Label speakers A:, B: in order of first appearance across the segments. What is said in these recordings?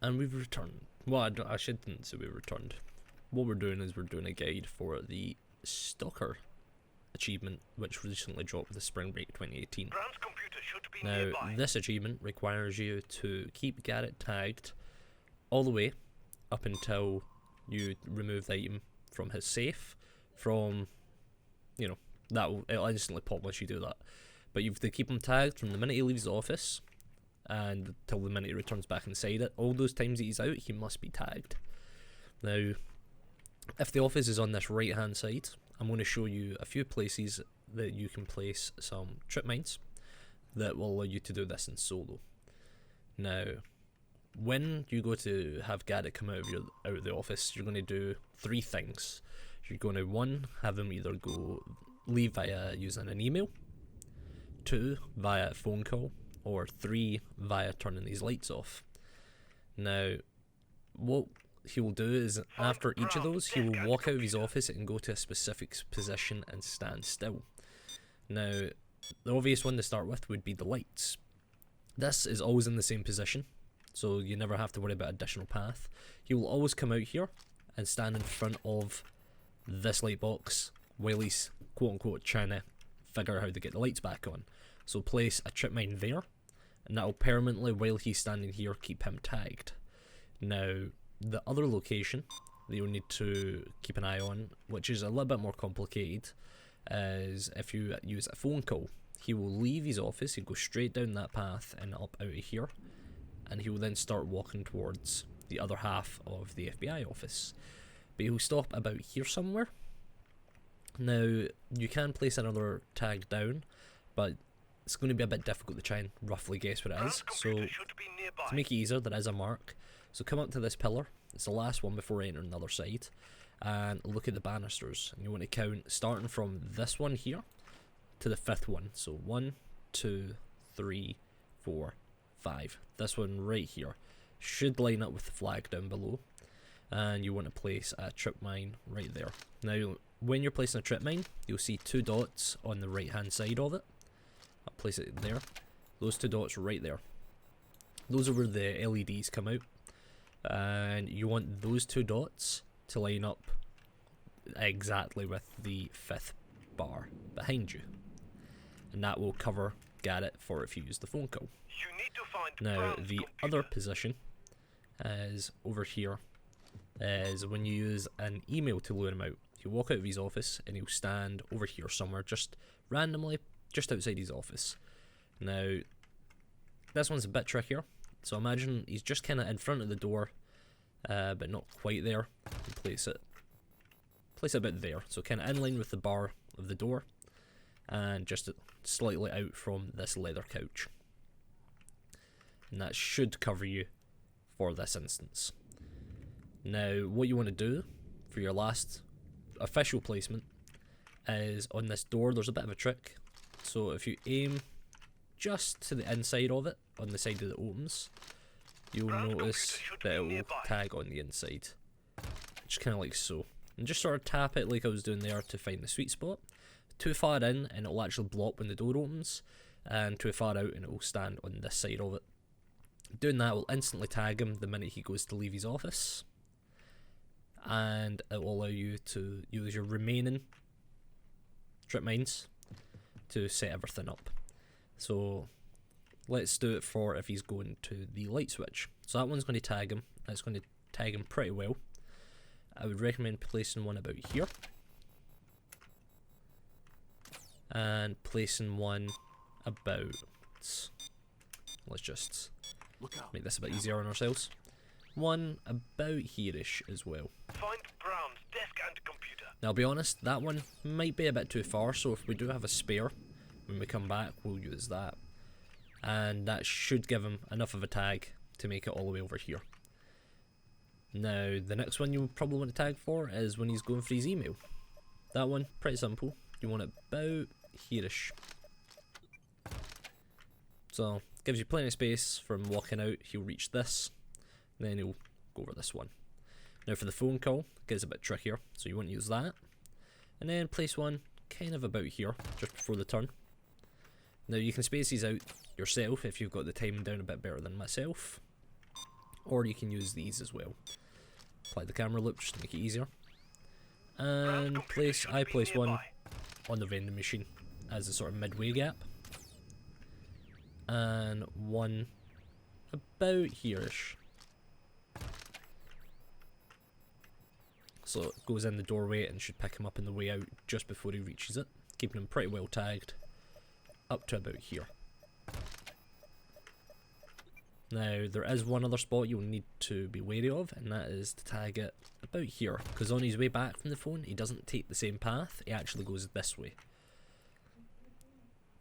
A: And we've returned. Well, I shouldn't say we've returned. What we're doing is we're doing a guide for the Stalker achievement, which recently dropped with the Spring Break 2018. Now, this achievement requires you to keep Garrett tagged all the way up until you remove the item from his safe. From, you know, it'll instantly pop once you do that. But you have to keep him tagged from the minute he leaves the office and till the minute he returns back inside it. All those times that he's out, he must be tagged. Now, if the office is on this right hand side, I'm going to show you a few places that you can place some trip mines that will allow you to do this in solo. Now, when you go to have Garrett come out of the office, you're going to do three things. You're going to, one, have him either leave via using an email, two, via a phone call, or three, via turning these lights off. Now, what he will do is, after each of those, he will walk out of his office and go to a specific position and stand still. Now, the obvious one to start with would be the lights. This is always in the same position, so you never have to worry about additional path. He will always come out here and stand in front of this light box while he's quote unquote trying to figure out how to get the lights back on. So place a trip mine there, and that will permanently, while he's standing here, keep him tagged. Now, the other location that you'll need to keep an eye on, which is a little bit more complicated, is if you use a phone call. He will leave his office, he'll go straight down that path and up out of here, and he will then start walking towards the other half of the FBI office. But he'll stop about here somewhere. Now, you can place another tag down, but it's going to be a bit difficult to try and roughly guess what it is. So, to make it easier, there is a mark. So come up to this pillar, it's the last one before entering the other side, and look at the banisters. And you want to count starting from this one here to the fifth one. So 1, 2, 3, 4, 5. This one right here should line up with the flag down below, and you want to place a trip mine right there. Now, when you're placing a trip mine, you'll see two dots on the right hand side of it. I'll place it there. Those two dots right there. Those are where the LEDs come out, and you want those two dots to line up exactly with the fifth bar behind you, and that will cover Garrett for if you use the phone call. Now, the other position is over here, is when you use an email to lure him out. He'll walk out of his office and he'll stand over here somewhere, just randomly, just outside his office. Now, this one's a bit trickier. So imagine he's just kind of in front of the door, but not quite there. And place it about there, so kind of in line with the bar of the door, and just slightly out from this leather couch. And that should cover you for this instance. Now, what you want to do for your last official placement is on this door. There's a bit of a trick. So if you aim just to the inside of it, on the side that it opens, you'll notice that it will tag on the inside, just kind of like so. And just sort of tap it like I was doing there to find the sweet spot. Too far in and it'll actually block when the door opens, and too far out and it will stand on this side of it. Doing that will instantly tag him the minute he goes to leave his office, and it will allow you to use your remaining trip mines to set everything up. So let's do it for if he's going to the light switch. So that one's going to tag him. That's going to tag him pretty well. I would recommend placing one about here, and placing one about, let's just make this a bit easier on ourselves, one about here-ish as well.
B: Find Brown's desk and computer.
A: Now, I'll be honest, that one might be a bit too far, so if we do have a spare when we come back, we'll use that. And that should give him enough of a tag to make it all the way over here. Now, the next one you probably want to tag for is when he's going for his email. That one, pretty simple. You want it about here-ish. So, gives you plenty of space from walking out. He'll reach this, then he'll go over this one. Now for the phone call, it gets a bit trickier, so you want to use that. And then place one kind of about here, just before the turn. Now you can space these out yourself if you've got the timing down a bit better than myself. or you can use these as well. Apply the camera loop just to make it easier. And I place one on the vending machine as a sort of midway gap. And one about here-ish. So it goes in the doorway and should pick him up on the way out just before he reaches it, keeping him pretty well tagged up to about here. Now there is one other spot you'll need to be wary of, and that is to tag it about here, because on his way back from the phone he doesn't take the same path, he actually goes this way.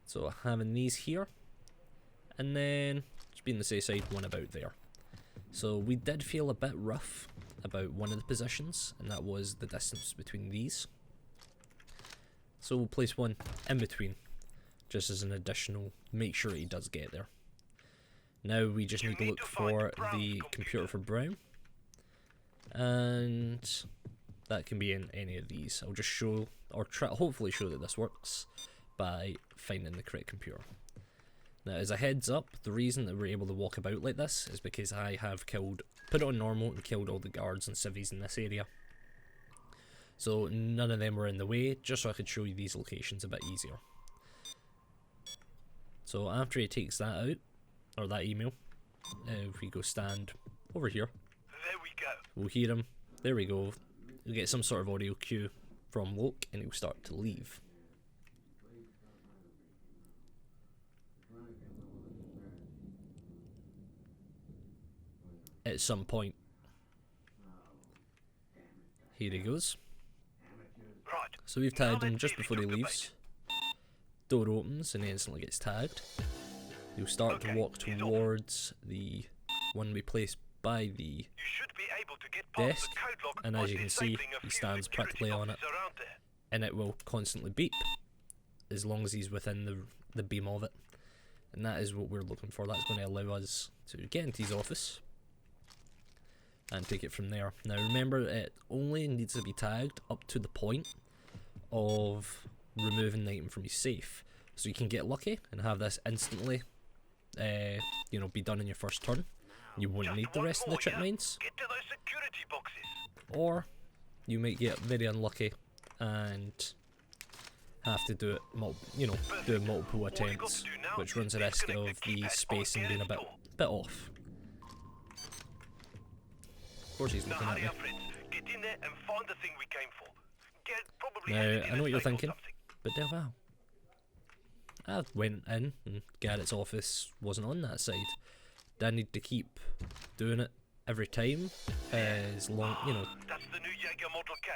A: So having these here, and then just being the safe side, one about there. So we did feel a bit rough about one of the positions, and that was the distance between these. So we'll place one in between, just as an additional, make sure he does get there. Now we just need to look for the computer for Brown, and that can be in any of these. I'll just show, or hopefully show that this works by finding the correct computer. Now as a heads up, the reason that we're able to walk about like this is because I have put it on normal and killed all the guards and civvies in this area. So none of them were in the way, just so I could show you these locations a bit easier. So after he takes that out, or that email, if we go stand over here,
B: There we go.
A: we'll hear him, there we go, we'll get some sort of audio cue from Woke and he'll start to leave. At some point. Here he goes.
B: Right.
A: So we've tagged him just before he leaves. Door opens and he instantly gets tagged. He'll start to walk towards the one we placed by the
B: You should be able to get past
A: desk,
B: the code lock
A: and
B: by
A: as you can see,
B: disabling a
A: he
B: few
A: stands
B: security
A: practically on it,
B: boxes around there.
A: and it will constantly beep as long as he's within the beam of it. And that is what we're looking for. That's going to allow us to get into his office and take it from there. Now remember, it only needs to be tagged up to the point of removing the item from his safe. So you can get lucky and have this instantly be done in your first turn. You won't
B: Just
A: need the
B: one
A: rest of the
B: more,
A: chip
B: yeah?
A: mines.
B: Get to those security boxes.
A: Or you might get very unlucky and have to do it multiple attempts, which runs the risk of the spacing being a bit off. Of course he's
B: Now
A: looking at
B: hurry
A: me.
B: up, friends. Get in there and find the thing we came for. Probably
A: Now,
B: handed in
A: I know
B: a
A: what you're
B: safe or
A: thinking,
B: something.
A: but Delval, I went in and Garrett's office wasn't on that side. Do I need to keep doing it every time? As long,
B: That's the new Jaeger Model K.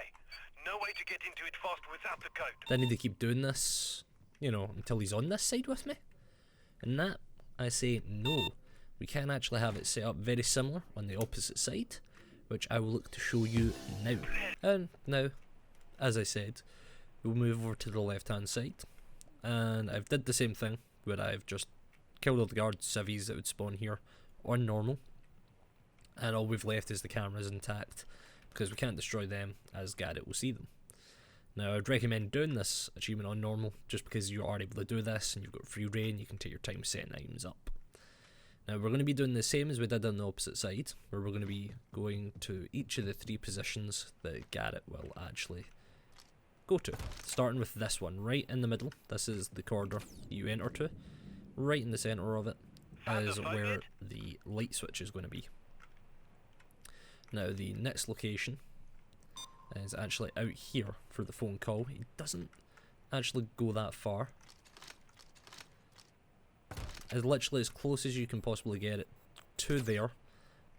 B: No way to get into it fast without the code.
A: do I need to keep doing this, until he's on this side with me? And that, I say no. We can actually have it set up very similar on the opposite side, which I will look to show you now. And now, as I said, we'll move over to the left hand side, and I've did the same thing where I've just killed all the guards, civvies that would spawn here on normal, and all we've left is the cameras intact because we can't destroy them as Garrett will see them. Now I'd recommend doing this achievement on normal just because you are able to do this and you've got free reign, you can take your time setting items up. Now we're going to be doing the same as we did on the opposite side, where we're going to be going to each of the 3 positions that Garrett will actually go to. Starting with this one, right in the middle. This is the corridor you enter to. Right in the centre of it is where the light switch is going to be. Now the next location is actually out here for the phone call. It doesn't actually go that far. It's literally as close as you can possibly get it to there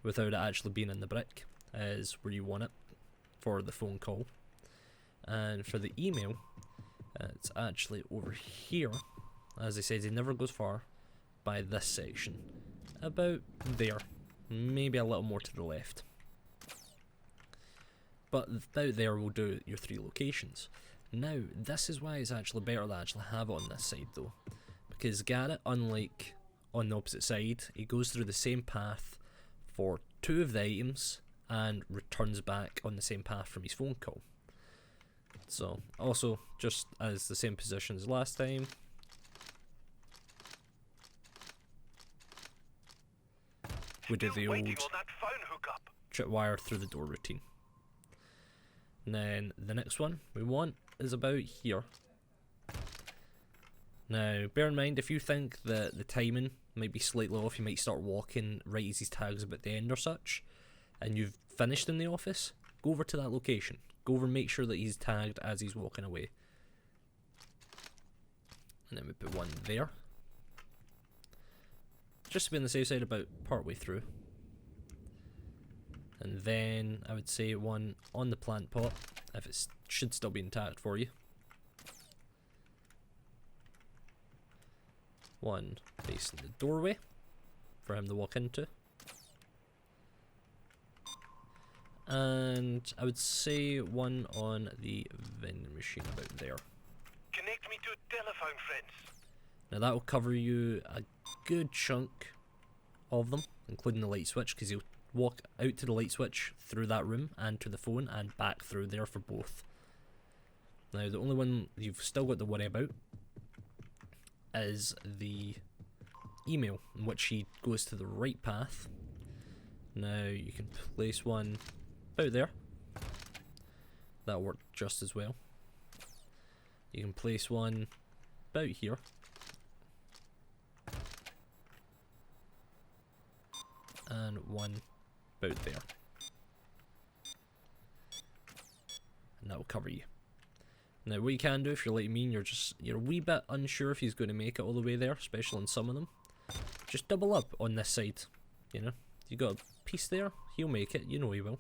A: without it actually being in the brick is where you want it for the phone call. And for the email, it's actually over here. As I said, it never goes far by this section. About there. Maybe a little more to the left. But about there will do your 3 locations. Now, this is why it's actually better to actually have it on this side though. Because Garrett, unlike on the opposite side, he goes through the same path for 2 of the items and returns back on the same path from his phone call. So, also, just as the same position as last time. We do the old
B: up.
A: tripwire through the door routine. And then the next one we want is about here. Now, bear in mind, if you think that the timing might be slightly off, you might start walking right as his tag's about the end or such, and you've finished in the office, go over to that location. Go over and make sure that he's tagged as he's walking away. And then we put one there. Just to be on the safe side about part way through. And then I would say one on the plant pot, if it should still be intact for you. One facing the doorway for him to walk into. And I would say one on the vending machine about there.
B: Connect me to a telephone, friends.
A: Now that will cover you a good chunk of them, including the light switch, because you'll walk out to the light switch through that room and to the phone and back through there for both. Now the only one you've still got to worry about is the email, in which he goes to the right path. Now you can place one about there. That'll work just as well. You can place one about here. And one about there. And that will cover you. Now what you can do if you're like me and you're a wee bit unsure if he's going to make it all the way there, especially on some of them, just double up on this side. You know, you got a piece there, he'll make it, you know he will.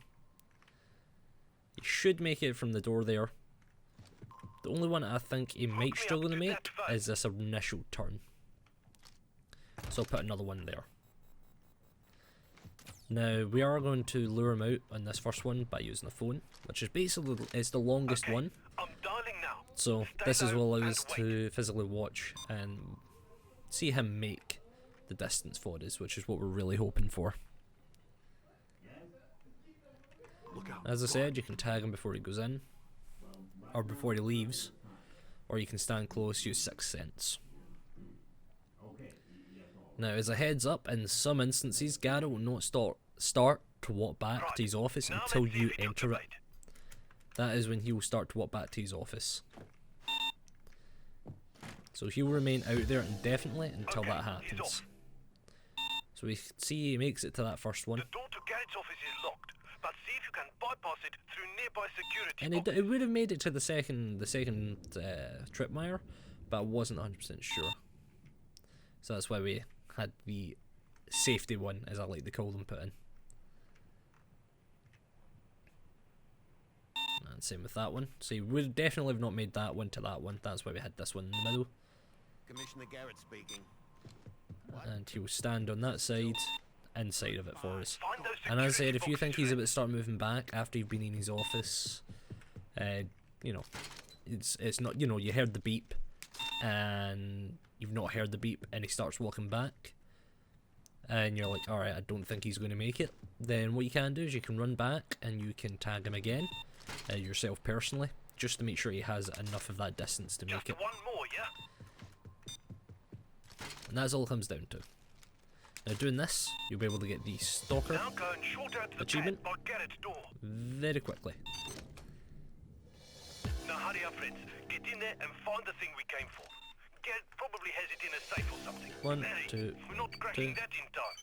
A: He should make it from the door there. The only one I think he might struggle to make is this initial turn. So I'll put another one there. Now we are going to lure him out on this first one by using the phone, which is basically it's the longest one.
B: I'm dialing now.
A: So this is what allows us to physically watch and see him make the distance for us, which is what we're really hoping for. As I said, you can tag him before he goes in, or before he leaves, or you can stand close, use Sixth Sense. Now, as a heads up, in some instances, Garrett will not start to walk back to his office until you enter it. That is when he will start to walk back to his office. So he will remain out there indefinitely until that happens. So we see he makes it to that first one.
B: The door to Garrett's office is locked, but see if you can bypass it through nearby security.
A: And it would have made it to the second tripwire, but I wasn't 100% sure. So that's why we had the safety one, as I like to call them, put in. And same with that one. So you would definitely have not made that one to that one. That's why we had this one in the middle.
C: Commissioner Garrett speaking.
A: And he will stand on that side, inside of it for us. And as I said, if you think he's about to start moving back after you've been in his office, you know, it's not, you know, you heard the beep and you've not heard the beep and he starts walking back and you're like, alright, I don't think he's going to make it, then what you can do is you can run back and you can tag him again, yourself personally, just to make sure he has enough of that distance to make it.
B: One more, yeah?
A: And that's all it comes down to. Now doing this, you'll be able to get the Stalker
B: Now go and short out the
A: achievement
B: pad by Garrett's door.
A: very quickly.
B: Now hurry up, friends. Get in there and find the thing we came for. Garrett probably has it in a safe or something.
A: One,
B: Mary,
A: two,
B: we're not cracking
A: two.
B: that in time.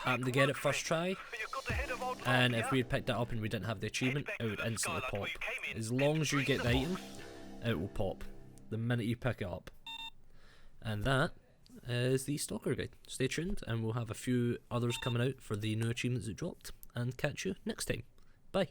A: Happened to get it first try,
B: You got the head of old
A: and
B: Mark,
A: if we had picked it up and we didn't have the achievement,
B: back
A: it
B: to
A: would
B: the
A: instantly
B: skylight
A: pop.
B: where you came in
A: As long as you
B: and
A: get the
B: bring the
A: item, it will pop the minute you pick it up. And that is the Stalker guide. Stay tuned and we'll have a few others coming out for the new achievements that dropped, and catch you next time. Bye.